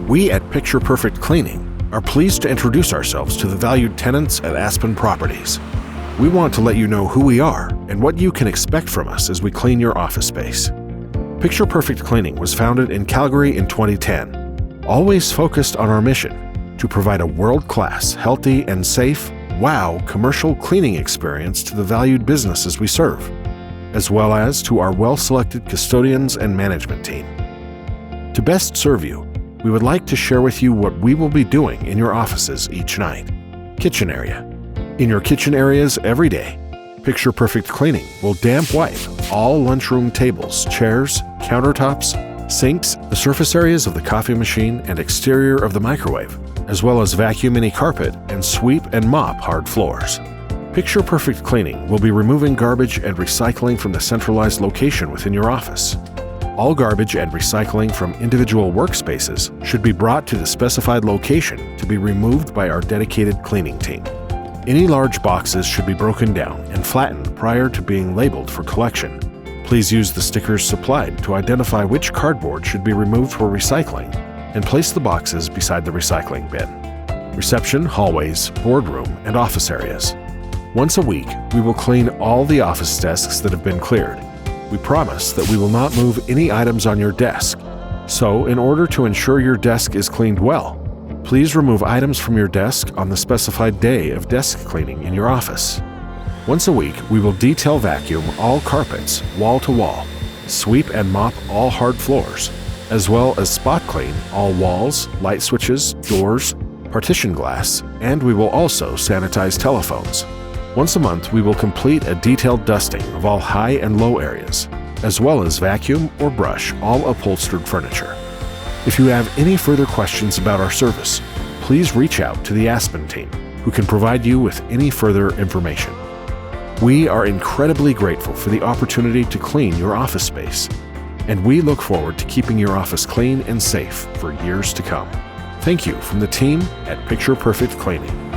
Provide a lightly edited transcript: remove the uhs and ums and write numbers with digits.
We at Picture Perfect Cleaning are pleased to introduce ourselves to the valued tenants at Aspen Properties. We want to let you know who we are and what you can expect from us as we clean your office space. Picture Perfect Cleaning was founded in Calgary in 2010, always focused on our mission to provide a world-class, healthy, and safe, wow commercial cleaning experience to the valued businesses we serve, as well as to our well-selected custodians and management team. To best serve you, we would like to share with you what we will be doing in your offices each night. Kitchen area. In your kitchen areas every day, Picture Perfect Cleaning will damp wipe all lunchroom tables, chairs, countertops, sinks, the surface areas of the coffee machine and exterior of the microwave, as well as vacuum any carpet and sweep and mop hard floors. Picture Perfect Cleaning will be removing garbage and recycling from the centralized location within your office. All garbage and recycling from individual workspaces should be brought to the specified location to be removed by our dedicated cleaning team. Any large boxes should be broken down and flattened prior to being labeled for collection. Please use the stickers supplied to identify which cardboard should be removed for recycling and place the boxes beside the recycling bin. Reception, hallways, boardroom, and office areas. Once a week, we will clean all the office desks that have been cleared. We promise that we will not move any items on your desk. So, in order to ensure your desk is cleaned well, please remove items from your desk on the specified day of desk cleaning in your office. Once a week, we will detail vacuum all carpets, wall to wall, sweep and mop all hard floors, as well as spot clean all walls, light switches, doors, partition glass, and we will also sanitize telephones. Once a month, we will complete a detailed dusting of all high and low areas, as well as vacuum or brush all upholstered furniture. If you have any further questions about our service, please reach out to the Aspen team, who can provide you with any further information. We are incredibly grateful for the opportunity to clean your office space, and we look forward to keeping your office clean and safe for years to come. Thank you from the team at Picture Perfect Cleaning.